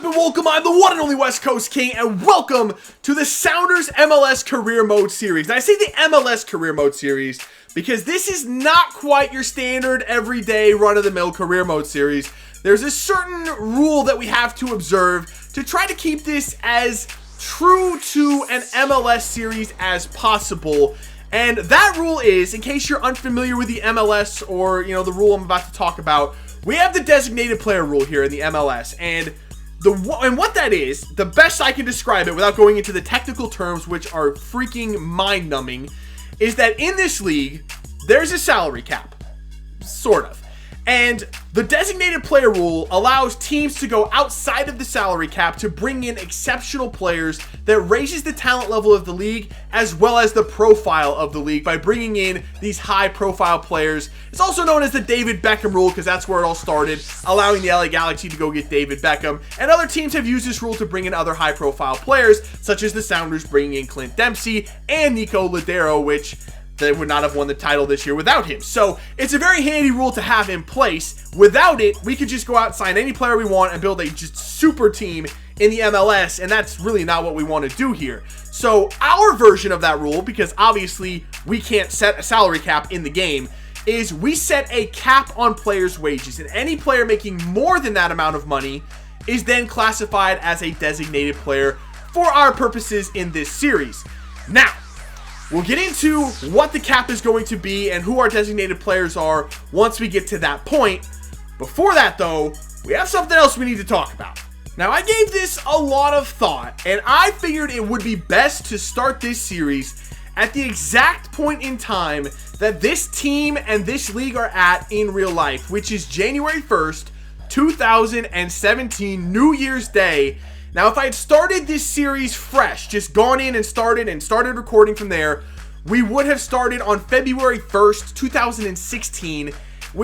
and welcome. I'm the one and only West Coast King, and welcome to the Sounders MLS Career Mode Series. And I say the MLS Career Mode Series because this is not quite your standard, everyday, run-of-the-mill Career Mode Series. There's a certain rule that we have to observe to try to keep this as true to an MLS series as possible. And that rule is, in case you're unfamiliar with the MLS or, the rule I'm about to talk about, we have the designated player rule here in the MLS. And what that is, the best I can describe it without going into the technical terms, which are freaking mind-numbing, is that in this league, there's a salary cap. Sort of. And the designated player rule allows teams to go outside of the salary cap to bring in exceptional players that raises the talent level of the league as well as the profile of the league by bringing in these high profile players. It's also known as the David Beckham rule because that's where it all started, allowing the LA Galaxy to go get David Beckham. And other teams have used this rule to bring in other high profile players, such as the Sounders bringing in Clint Dempsey and Nico Lodeiro, which they would not have won the title this year without him. So it's a very handy rule to have in place. Without it, we could just go out and sign any player we want and build a just super team in the MLS, and that's really not what we want to do here. So our version of that rule, because obviously we can't set a salary cap in the game, is we set a cap on players' wages, and any player making more than that amount of money is then classified as a designated player for our purposes in this series. Now, we'll get into what the cap is going to be and who our designated players are once we get to that point. Before that, though, we have something else we need to talk about. Now, I gave this a lot of thought, and I figured it would be best to start this series at the exact point in time that this team and this league are at in real life, which is January 1st, 2017, New Year's Day. Now, if I had started this series fresh, just gone in and started recording from there, we would have started on February 1st, 2016,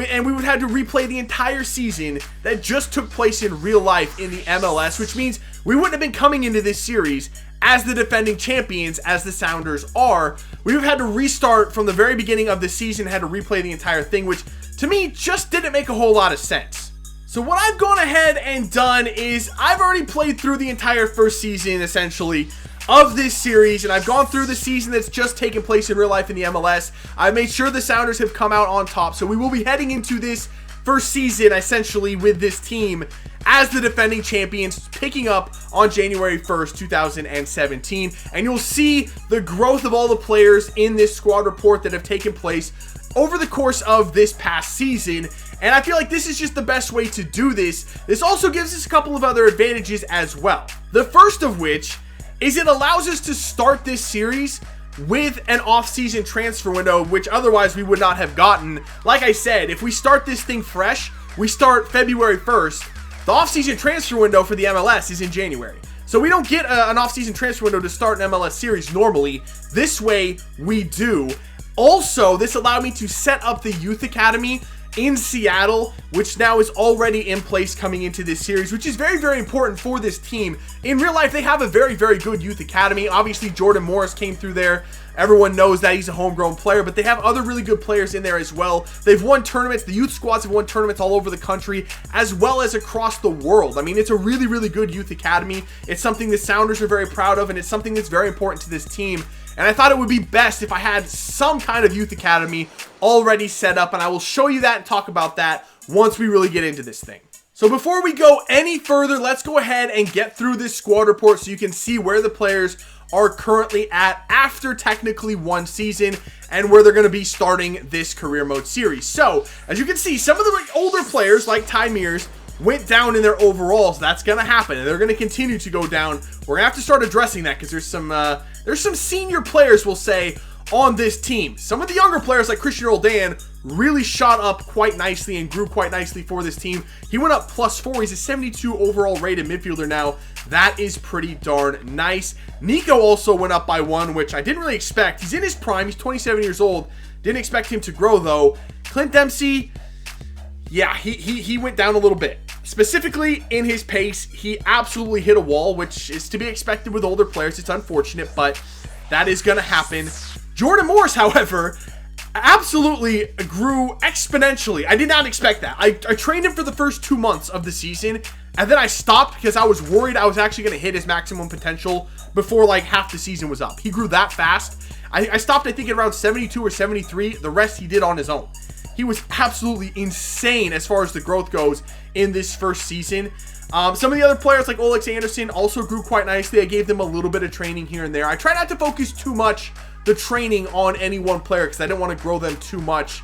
and we would have to replay the entire season that just took place in real life in the MLS, which means we wouldn't have been coming into this series as the defending champions, as the Sounders are. We would have had to restart from the very beginning of the season, had to replay the entire thing, which to me just didn't make a whole lot of sense. So what I've gone ahead and done is I've already played through the entire first season, essentially, of this series, and I've gone through the season that's just taken place in real life in the MLS. I've made sure the Sounders have come out on top, so we will be heading into this first season, essentially, with this team as the defending champions, picking up on January 1st, 2017, and you'll see the growth of all the players in this squad report that have taken place over the course of this past season. And I feel like this is just the best way to do this. This also gives us a couple of other advantages as well. The first of which is it allows us to start this series with an off-season transfer window, which otherwise we would not have gotten. Like I said, if we start this thing fresh, we start February 1st. The off-season transfer window for the MLS is in January. So we don't get an off-season transfer window to start an MLS series normally. This way, we do. Also, this allowed me to set up the youth academy in Seattle, which now is already in place coming into this series, which is very, very important for this team. In real life, they have a very, very good youth academy. Obviously, Jordan Morris came through there. Everyone knows that he's a homegrown player, but they have other really good players in there as well. They've won tournaments. The youth squads have won tournaments all over the country, as well as across the world. I mean, it's a really, really good youth academy. It's something the Sounders are very proud of, and it's something that's very important to this team. And I thought it would be best if I had some kind of youth academy already set up, and I will show you that and talk about that once we really get into this thing. So before we go any further, let's go ahead and get through this squad report so you can see where the players are currently at after technically one season and where they're going to be starting this career mode series. So as you can see, some of the older players like Ty Mears went down in their overalls. That's going to happen, and they're going to continue to go down. We're going to have to start addressing that because there's some senior players, we'll say, on this team. Some of the younger players like Christian Roldan really shot up quite nicely and grew quite nicely for this team. He went up +4. He's a 72 overall rated midfielder now. That is pretty darn nice. Nico also went up by 1, which I didn't really expect. He's in his prime. He's 27 years old. Didn't expect him to grow, though. Clint Dempsey, yeah, he went down a little bit. Specifically in his pace, he absolutely hit a wall, which is to be expected with older players. It's unfortunate, but that is going to happen. Jordan Morris, however, absolutely grew exponentially. I did not expect that. I trained him for the first 2 months of the season, And then I stopped because I was worried I was actually going to hit his maximum potential before like half the season was up. He grew that fast. I stopped, I think, at around 72 or 73. The rest he did on his own. He was absolutely insane as far as the growth goes in this first season. Some of the other players like Alex Anderson also grew quite nicely. I gave them a little bit of training here and there. I try not to focus too much the training on any one player because I didn't want to grow them too much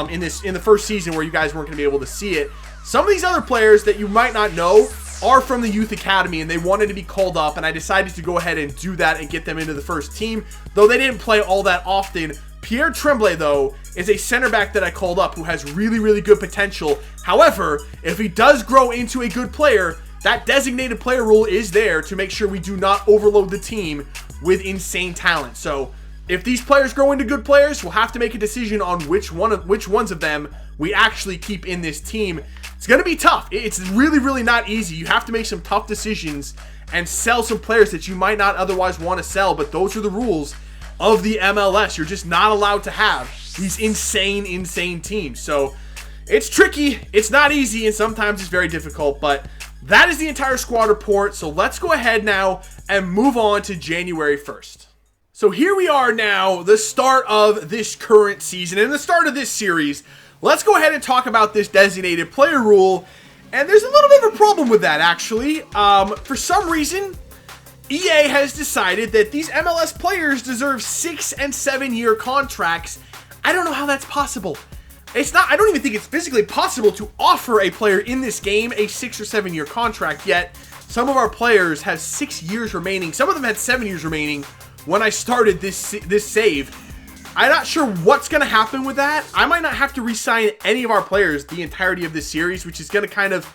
in the first season where you guys weren't going to be able to see it. Some of these other players that you might not know are from the youth academy and they wanted to be called up, and I decided to go ahead and do that and get them into the first team, though they didn't play all that often. Pierre Tremblay, though, is a center back that I called up who has really, really good potential. However, if he does grow into a good player, that designated player rule is there to make sure we do not overload the team with insane talent. So if these players grow into good players, we'll have to make a decision on which ones of them we actually keep in this team. It's going to be tough. It's really, really not easy. You have to make some tough decisions and sell some players that you might not otherwise want to sell, but those are the rules of the MLS. You're just not allowed to have these insane teams. So it's tricky. It's not easy, and sometimes it's very difficult, but that is the entire squad report. So let's go ahead now and move on to January 1st. So here we are now, the start of this current season and the start of this series. Let's go ahead and talk about this designated player rule. And there's a little bit of a problem with that, actually. For some reason, EA has decided that these MLS players deserve 6- and 7-year contracts. I don't know how that's possible. I don't even think it's physically possible to offer a player in this game a 6- or 7-year contract, yet some of our players have 6 years remaining. Some of them had 7 years remaining when I started this save. I'm not sure what's going to happen with that. I might not have to re-sign any of our players the entirety of this series, which is going to kind of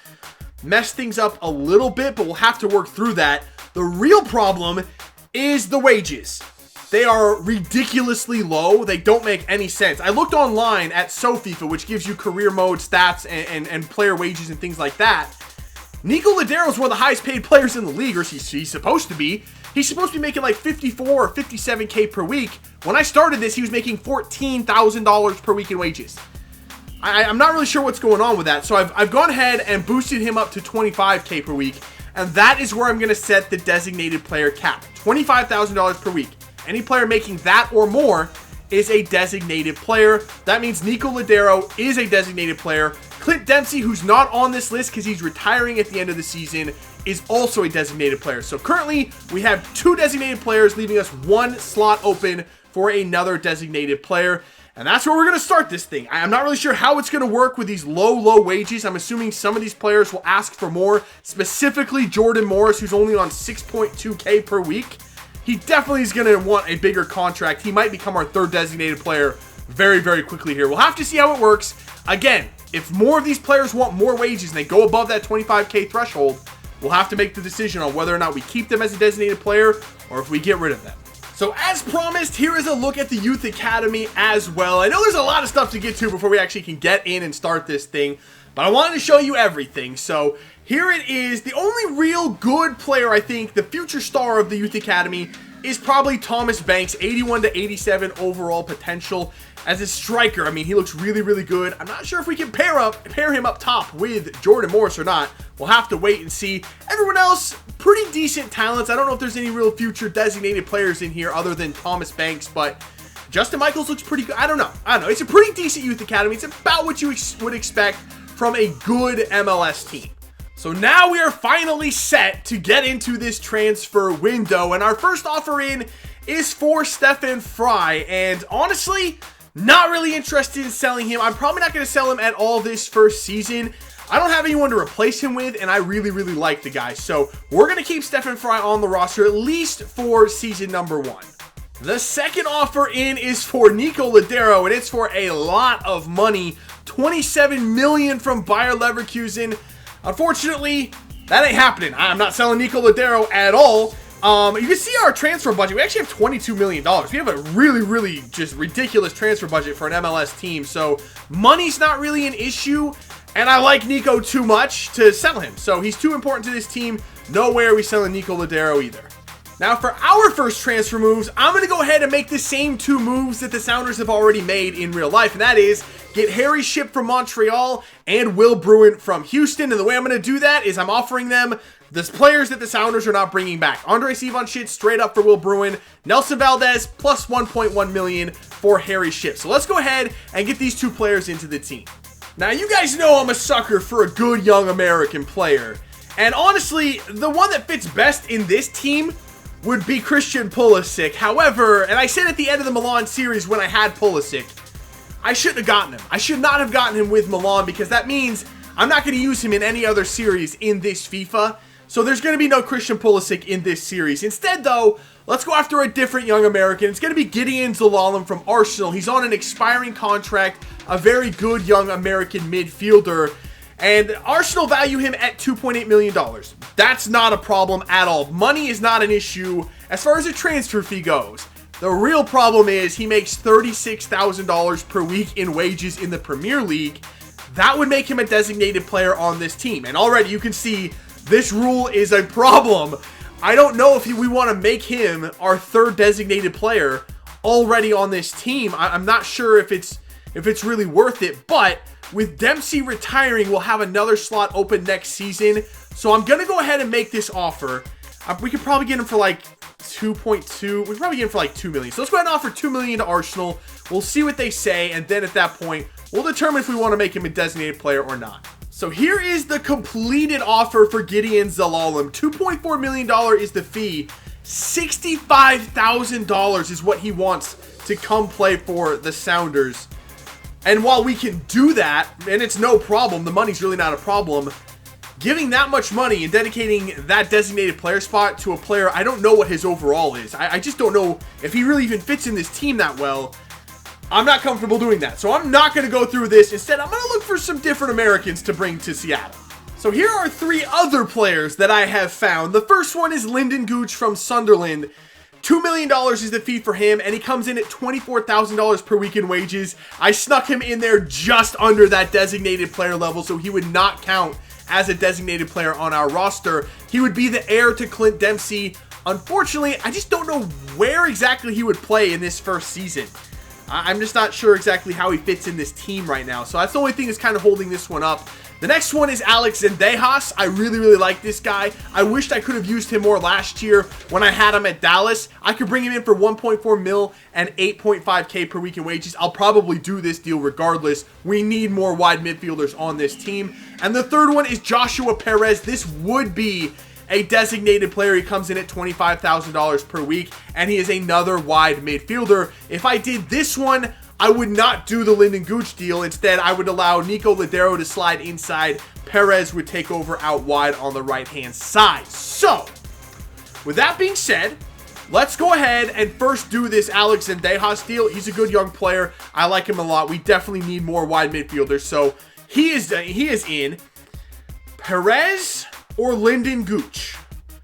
mess things up a little bit, but we'll have to work through that. The real problem is the wages. They are ridiculously low. They don't make any sense. I looked online at FIFA, which gives you career mode stats and player wages and things like that. Nico Ladero is one of the highest paid players in the league, or he's supposed to be. He's supposed to be making like 54 or 57K per week. When I started this, he was making $14,000 per week in wages. I'm not really sure what's going on with that. So I've gone ahead and boosted him up to 25K per week. And that is where I'm going to set the designated player cap. $25,000 per week. Any player making that or more is a designated player. That means Nico Ladero is a designated player. Clint Dempsey, who's not on this list because he's retiring at the end of the season, is also a designated player. So currently, we have 2 designated players, leaving us 1 slot open for another designated player. And that's where we're going to start this thing. I'm not really sure how it's going to work with these low wages. I'm assuming some of these players will ask for more, specifically Jordan Morris, who's only on 6.2K per week. He definitely is going to want a bigger contract. He might become our 3rd designated player very, very quickly here. We'll have to see how it works. Again, if more of these players want more wages and they go above that 25K threshold, we'll have to make the decision on whether or not we keep them as a designated player or if we get rid of them. So as promised, here is a look at the Youth Academy as well. I know there's a lot of stuff to get to before we actually can get in and start this thing, but I wanted to show you everything. So here it is. The only real good player, I think, the future star of the Youth Academy, is probably Thomas Banks, 81 to 87 overall potential. As a striker, I mean, he looks really, really good. I'm not sure if we can pair him up top with Jordan Morris or not. We'll have to wait and see. Everyone else, pretty decent talents. I don't know if there's any real future designated players in here other than Thomas Banks, but Justin Michaels looks pretty good. I don't know. It's a pretty decent Youth Academy. It's about what you would expect from a good MLS team. So now we are finally set to get into this transfer window, and our first offer in is for Stefan Fry, and honestly, not really interested in selling him. I'm probably not going to sell him at all this first season. I don't have anyone to replace him with, and I really, really like the guy. So we're going to keep Stefan Fry on the roster, at least for season number 1. The second offer in is for Nico Ladero, and it's for a lot of money. $27 million from Bayer Leverkusen. Unfortunately, that ain't happening. I'm not selling Nico Ladero at all. You can see our transfer budget. We actually have $22 million. We have a really, really just ridiculous transfer budget for an MLS team. So money's not really an issue. And I like Nico too much to sell him. So he's too important to this team. Nowhere are we selling Nico Ladero either. Now for our first transfer moves, I'm going to go ahead and make the same 2 moves that the Sounders have already made in real life. And that is get Harry Shipp from Montreal and Will Bruin from Houston. And the way I'm going to do that is I'm offering them the players that the Sounders are not bringing back. Andres Ivanchitz straight up for Will Bruin. Nelson Valdez plus 1.1 million for Harry Shipp. So let's go ahead and get these 2 players into the team. Now you guys know I'm a sucker for a good young American player. And honestly, the one that fits best in this team would be Christian Pulisic. However, and I said at the end of the Milan series when I had Pulisic, I shouldn't have gotten him. I should not have gotten him with Milan because that means I'm not going to use him in any other series in this FIFA. So there's going to be no Christian Pulisic in this series. Instead, though, let's go after a different young American. It's going to be Gideon Zelalem from Arsenal. He's on an expiring contract, a very good young American midfielder. And Arsenal value him at $2.8 million. That's not a problem at all. Money is not an issue as far as a transfer fee goes. The real problem is he makes $36,000 per week in wages in the Premier League. That would make him a designated player on this team. And already you can see this rule is a problem. I don't know if we want to make him our 3rd designated player already on this team. I'm not sure if it's really worth it, but with Dempsey retiring, we'll have another slot open next season. So I'm going to go ahead and make this offer. We could probably get him for like 2.2. We could probably get him for like 2 million. So let's go ahead and offer 2 million to Arsenal. We'll see what they say. And then at that point, we'll determine if we want to make him a designated player or not. So here is the completed offer for Gideon Zelalem. $2.4 million is the fee. $65,000 is what he wants to come play for the Sounders. And while we can do that, and it's no problem, the money's really not a problem, giving that much money and dedicating that designated player spot to a player, I don't know what his overall is. I just don't know if he really even fits in this team that well. I'm not comfortable doing that. So I'm not going to go through this. Instead, I'm going to look for some different Americans to bring to Seattle. So here are 3 other players that I have found. The first one is Lyndon Gooch from Sunderland. $2 million is the fee for him, and he comes in at $24,000 per week in wages. I snuck him in there just under that designated player level, so he would not count as a designated player on our roster. He would be the heir to Clint Dempsey. Unfortunately, I just don't know where exactly he would play in this first season. I'm just not sure exactly how he fits in this team right now, so that's the only thing that's kind of holding this one up. The next one is Alex Zendejas. I really like this guy. I wished I could have used him more last year when I had him at Dallas. I could bring him in for 1.4 mil and 8.5K per week in wages. I'll probably do this deal regardless. We need more wide midfielders on this team. And the third one is Joshua Perez. This would be a designated player. He comes in at $25,000 per week, and he is another wide midfielder. If I did this one, I would not do the Lyndon Gooch deal. Instead, I would allow Nico Ladero to slide inside. Perez would take over out wide on the right-hand side. So, with that being said, let's go ahead and first do this Alex Zendejas deal. He's a good young player. I like him a lot. We definitely need more wide midfielders. So, he is in. Perez or Lyndon Gooch?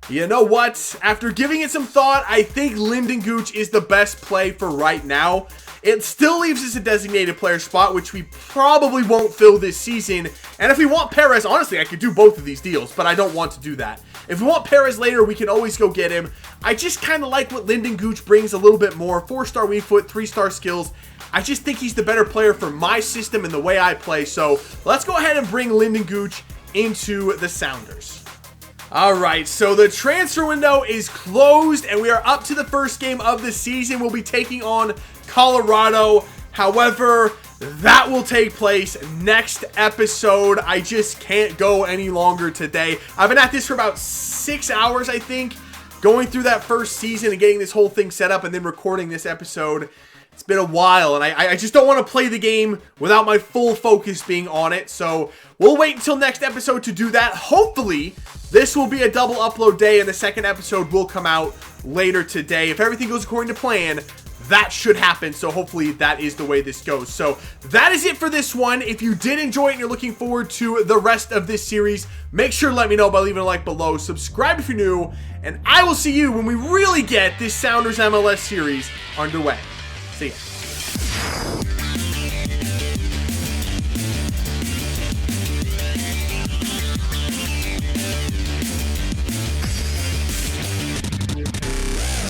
You know what? After giving it some thought, I think Lyndon Gooch is the best play for right now. It still leaves us a designated player spot, which we probably won't fill this season. And if we want Perez, honestly, I could do both of these deals, but I don't want to do that. If we want Perez later, we can always go get him. I just kind of like what Lyndon Gooch brings a little bit more. 4-star weak foot, 3-star skills. I just think he's the better player for my system and the way I play. So let's go ahead and bring Lyndon Gooch into the Sounders. Alright, so the transfer window is closed and we are up to the first game of the season. We'll be taking on Colorado. However, that will take place next episode. I just can't go any longer today. I've been at this for about 6 hours, I think, going through that first season and getting this whole thing set up and then recording this episode. It's been a while, and I just don't want to play the game without my full focus being on it. So we'll wait until next episode to do that. Hopefully, this will be a double upload day, and the second episode will come out later today. If everything goes according to plan, that should happen. So hopefully that is the way this goes. So that is it for this one. If you did enjoy it and you're looking forward to the rest of this series, make sure to let me know by leaving a like below. Subscribe if you're new, and I will see you when we really get this Sounders MLS series underway. See ya.